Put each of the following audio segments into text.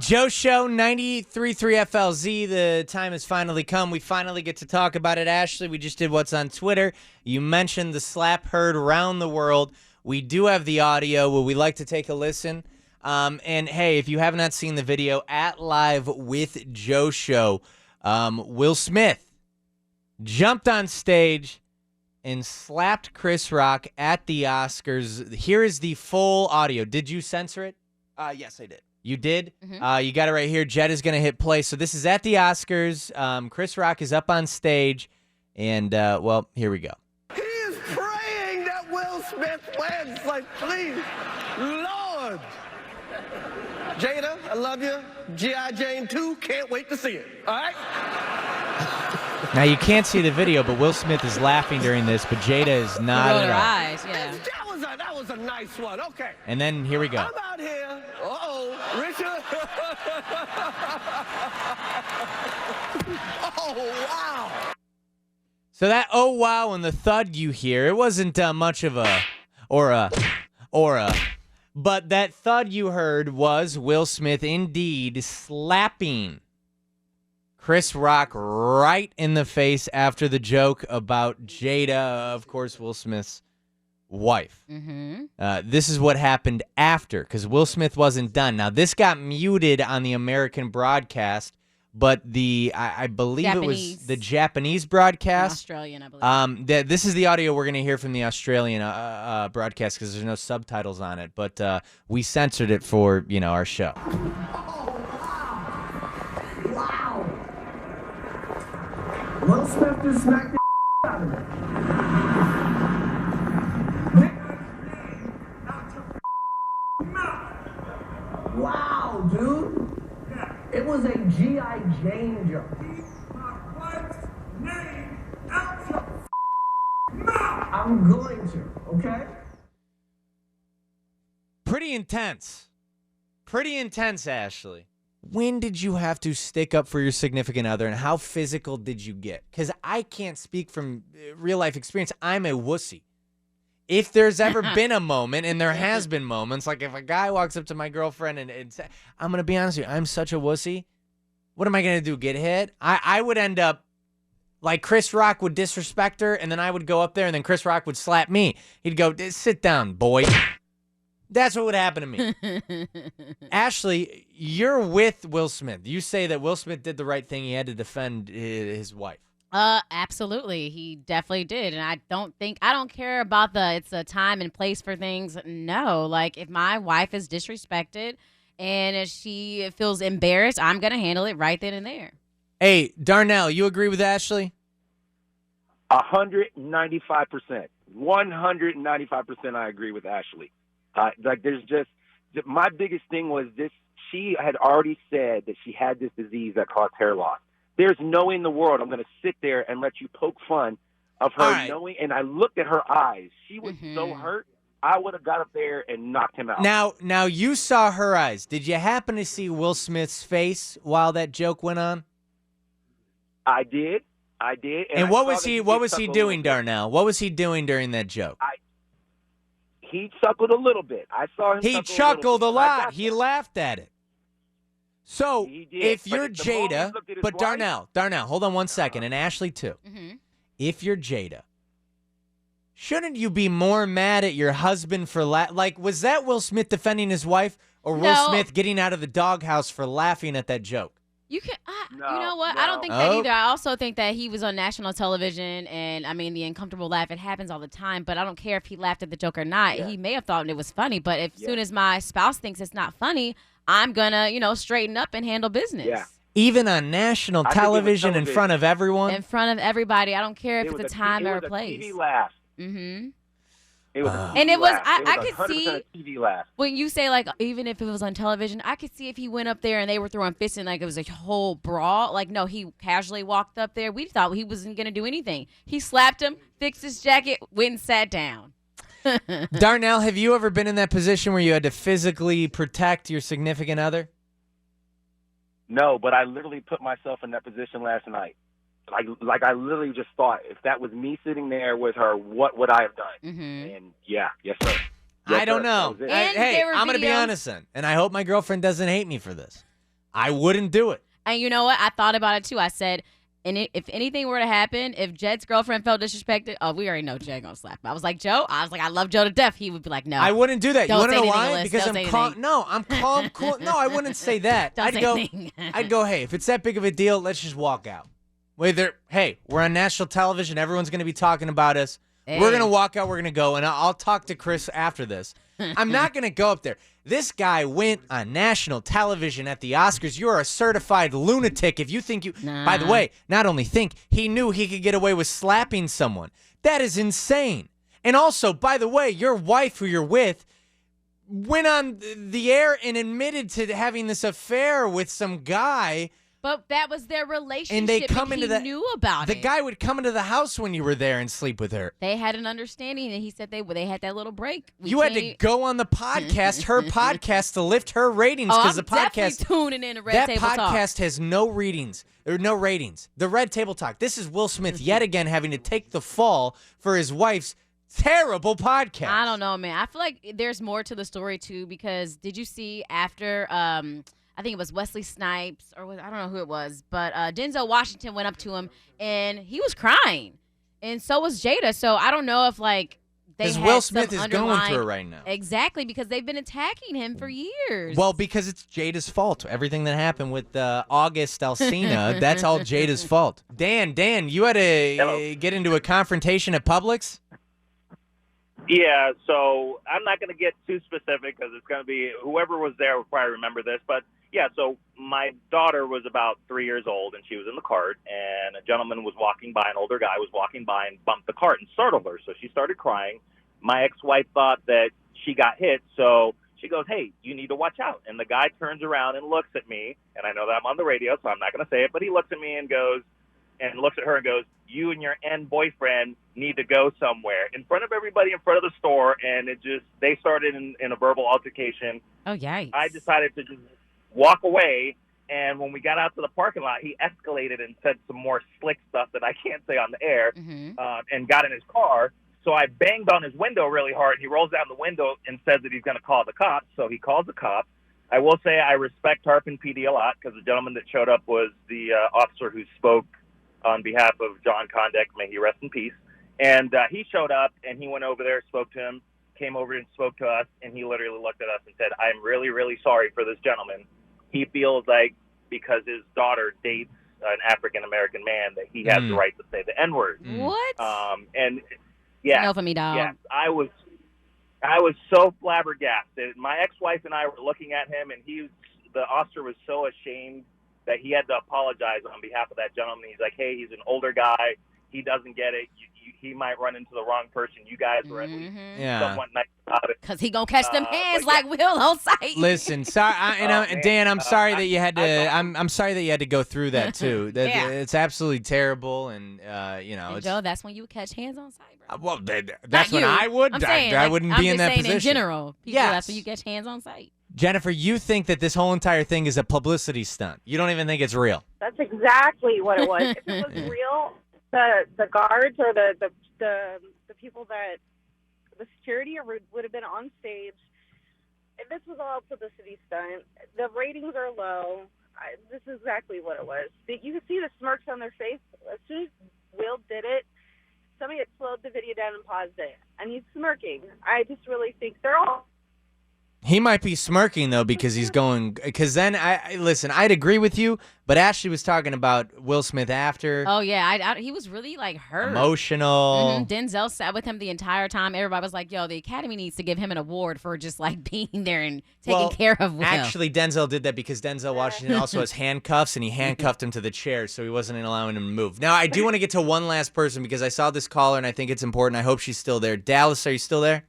Joe Show 93.3 FLZ. The time has finally come. We finally get to talk about it. Ashley, we just did what's on Twitter. You mentioned the slap heard around the world. We do have the audio. Would we like to take a listen? And, hey, if you have not seen the video, at Live with Joe Show, Will Smith jumped on stage and slapped Chris Rock at the Oscars. Here is the full audio. Did you censor it? Yes, I did. You did? Mm-hmm. You got it right here. Jed is going to hit play. So this is at the Oscars. Chris Rock is up on stage. And, well, here we go. He is praying that Will Smith wins. Like, please, Lord. Jada, I love you. G.I. Jane 2, can't wait to see it. All right? Now, you can't see the video, but Will Smith is laughing during this, but Jada is not at all. Eyes, yeah. That was a nice one. Okay. And then here we go. I'm out here. Richard. Oh, wow. So that oh, wow, and the thud you hear, it wasn't much of a aura. But that thud you heard was Will Smith indeed slapping Chris Rock right in the face after the joke about Jada, of course, Will Smith's wife. Mm-hmm. This is what happened after, because Will Smith wasn't done. Now, this got muted on the American broadcast, but I believe Japanese. It was the Japanese broadcast. Australian, I believe. This is the audio we're going to hear from the Australian broadcast because there's no subtitles on it, but we censored it for, our show. Wow. Will Smith just smacked the out of it. Wow, dude. It was a G.I. Jane joke. Keep my wife's name out your mouth. I'm going to, okay? Pretty intense, Ashley. When did you have to stick up for your significant other, and how physical did you get? Because I can't speak from real-life experience. I'm a wussy. If there's ever been a moment, and there has been moments, like if a guy walks up to my girlfriend and says, I'm going to be honest with you, I'm such a wussy. What am I going to do, get hit? I would end up like Chris Rock would disrespect her, and then I would go up there, and then Chris Rock would slap me. He'd go, sit down, boy. That's what would happen to me. Ashley, you're with Will Smith. You say that Will Smith did the right thing. He had to defend his wife. Absolutely. He definitely did. And I don't care about it's a time and place for things. No, like if my wife is disrespected and if she feels embarrassed, I'm going to handle it right then and there. Hey, Darnell, you agree with Ashley? 195%. 195% I agree with Ashley. My biggest thing was this. She had already said that she had this disease that caused hair loss. There's no way in the world I'm going to sit there and let you poke fun of her knowing. And I looked at her eyes. She was so hurt. I would have got up there and knocked him out. Now you saw her eyes. Did you happen to see Will Smith's face while that joke went on? I did. And what was he doing, Darnell? What was he doing during that joke? He chuckled a little bit. I saw him. He chuckled a lot. He laughed at it. So if you're Jada, but Darnell, hold on one second, and Ashley too. Mm-hmm. If you're Jada, shouldn't you be more mad at your husband for was that Will Smith defending his wife, or Will Smith getting out of the doghouse for laughing at that joke? You can, you know what? I don't think that either. I also think that he was on national television, and I mean the uncomfortable laugh. It happens all the time, but I don't care if he laughed at the joke or not. Yeah. He may have thought it was funny, but as soon as my spouse thinks it's not funny, I'm gonna, straighten up and handle business. Yeah. Even on national television in front of everyone, in front of everybody. I don't care if it's a time or a place. TV laugh. Mm-hmm. It was I could see a TV laugh. When you say even if it was on television, I could see if he went up there and they were throwing fists and it was a whole brawl. No, he casually walked up there. We thought he wasn't gonna do anything. He slapped him, fixed his jacket, went and sat down. Darnell, have you ever been in that position where you had to physically protect your significant other? No, but I literally put myself in that position last night. Like I literally just thought, if that was me sitting there with her, what would I have done? Mm-hmm. And yes, sir. Yes, I don't know. Hey, I'm going to be honest then, and I hope my girlfriend doesn't hate me for this. I wouldn't do it. And you know what? I thought about it, too. I said, if anything were to happen, if Jed's girlfriend felt disrespected, we already know Jed gonna slap him. I was like, I love Joe to death. He would be like, no. I wouldn't do that. You want to know why? Because I'm calm. No, I'm calm, cool. No, I wouldn't say that. I'd go, hey, if it's that big of a deal, let's just walk out. Hey, we're on national television. Everyone's going to be talking about us. Hey. We're going to walk out. We're going to go. And I'll talk to Chris after this. I'm not going to go up there. This guy went on national television at the Oscars. You're a certified lunatic if you think By the way, not only think, he knew he could get away with slapping someone. That is insane. And also, by the way, your wife who you're with went on the air and admitted to having this affair with some guy. But that was their relationship, and he knew about it. The guy would come into the house when you were there and sleep with her. They had an understanding, and he said they had that little break. You had to go on the podcast, her podcast, to lift her ratings because the podcast. Tuning in to Red Table Talk. That podcast has no ratings. The Red Table Talk. This is Will Smith yet again having to take the fall for his wife's terrible podcast. I don't know, man. I feel like there's more to the story too because did you see after? I think it was Wesley Snipes I don't know who it was, but Denzel Washington went up to him and he was crying, and so was Jada. So I don't know if because Will Smith is going through it right now. Exactly, because they've been attacking him for years. Well, because it's Jada's fault. Everything that happened with August Alsina, that's all Jada's fault. Dan, you had to get into a confrontation at Publix? Yeah, so I'm not going to get too specific because it's going to be whoever was there will probably remember this. But, yeah, so my daughter was about 3 years old, and she was in the cart, and a gentleman was walking by, an older guy was walking by and bumped the cart and startled her. So she started crying. My ex-wife thought that she got hit, so she goes, hey, you need to watch out. And the guy turns around and looks at me, and I know that I'm on the radio, so I'm not going to say it, but he looks at me and looks at her and goes, you and your boyfriend need to go somewhere in front of everybody in front of the store. And they started in a verbal altercation. Oh, yikes. I decided to just walk away. And when we got out to the parking lot, he escalated and said some more slick stuff that I can't say on the air, and got in his car. So I banged on his window really hard. He rolls down the window and says that he's going to call the cops. So he calls the cops. I will say I respect Tarpon PD a lot because the gentleman that showed up was the officer who spoke on behalf of John Condek, may he rest in peace. And he showed up, and he went over there, spoke to him, came over and spoke to us, and he literally looked at us and said, I'm really, really sorry for this gentleman. He feels like because his daughter dates an African-American man that he has the right to say the N-word. What? And, yeah. No for me, dog. Yeah, I was so flabbergasted. My ex-wife and I were looking at him, and the officer was so ashamed that he had to apologize on behalf of that gentleman. He's like, hey, he's an older guy. He doesn't get it. He might run into the wrong person. You guys were at least somewhat nice about it. Because he going to catch them hands like Will on sight. Listen, sorry, Dan, I'm sorry that you had to. I'm sorry that you had to go through that too. It's absolutely terrible, and Joe, that's when you would catch hands on sight, bro. Well, that's when I would. I wouldn't be in that position. In general, that's when you catch hands on sight. Jennifer, you think that this whole entire thing is a publicity stunt. You don't even think it's real. That's exactly what it was. If it was real, the guards or the people that the security would have been on stage. If this was all a publicity stunt, the ratings are low. This is exactly what it was. You could see the smirks on their face. As soon as Will did it, somebody had slowed the video down and paused it, and he's smirking. I just really think they're all... He might be smirking, though, because he's going... Because then, listen, I'd agree with you, but Ashley was talking about Will Smith after. Oh, yeah. He was really, hurt. Emotional. Denzel sat with him the entire time. Everybody was like, yo, the Academy needs to give him an award for just, being there and taking care of Will. Actually, Denzel did that because Denzel Washington also has handcuffs, and he handcuffed him to the chair, so he wasn't allowing him to move. Now, I do want to get to one last person because I saw this caller, and I think it's important. I hope she's still there. Dallas, are you still there?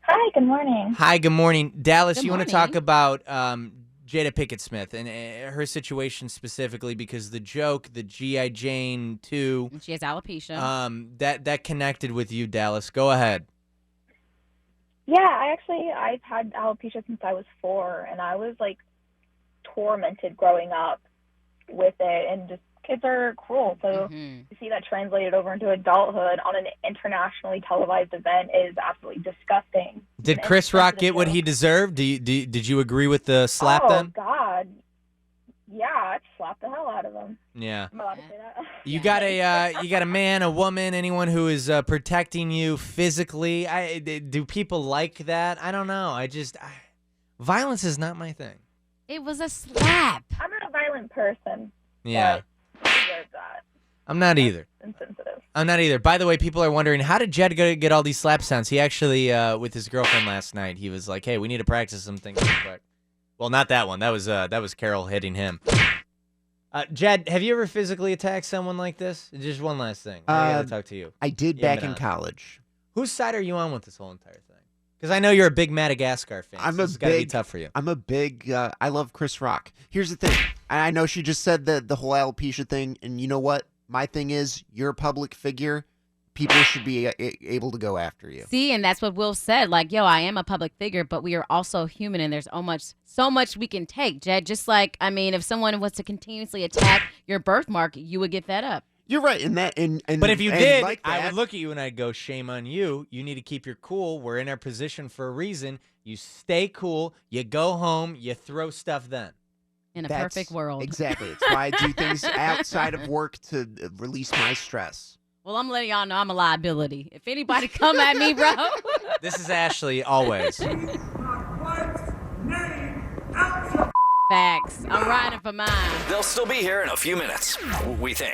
Hi, good morning. Hi, good morning. Dallas, Good you want to morning. talk about Jada Pinkett Smith and her situation specifically because the joke, the G.I. Jane 2. She has alopecia. That connected with you, Dallas. Go ahead. Yeah, I've had alopecia since I was 4, and I was, tormented growing up with it, and just kids are cruel. So to see that translated over into adulthood on an internationally televised event is absolutely disgusting. Did Chris Rock get what he deserved? Did you agree with the slap then? Oh, God. slap the hell out of them. Yeah. I'm allowed to say that. You got a man, a woman, anyone who is protecting you physically. Do people like that? I don't know. Violence is not my thing. It was a slap. I'm not a violent person. Yeah. But I deserve that. I'm not either. Insensitive. I'm not either. By the way, people are wondering, how did Jed get all these slap sounds? He actually, with his girlfriend last night, he was like, hey, we need to practice some things real quick. Well, not that one. That was Carol hitting him. Jed, have you ever physically attacked someone like this? Just one last thing. I got to talk to you. I did back in college. Whose side are you on with this whole entire thing? Because I know you're a big Madagascar fan. This has got to be tough for you. I'm a big, I love Chris Rock. Here's the thing. I know she just said the whole alopecia thing, and you know what? My thing is, you're a public figure. People should be able to go after you. See, and that's what Will said. Like, yo, I am a public figure, but we are also human, and there's so much we can take, Jed. Just like, I mean, if someone was to continuously attack your birthmark, you would get fed up. You're right in that. But if you did, like that, I would look at you and I'd go, shame on you. You need to keep your cool. We're in our position for a reason. You stay cool. You go home. You throw stuff then. In a perfect world. Exactly. It's why I do things outside of work to release my stress. Well, I'm letting y'all know I'm a liability. If anybody come at me, bro. This is Ashley, always. Facts. I'm riding for mine. They'll still be here in a few minutes, we think.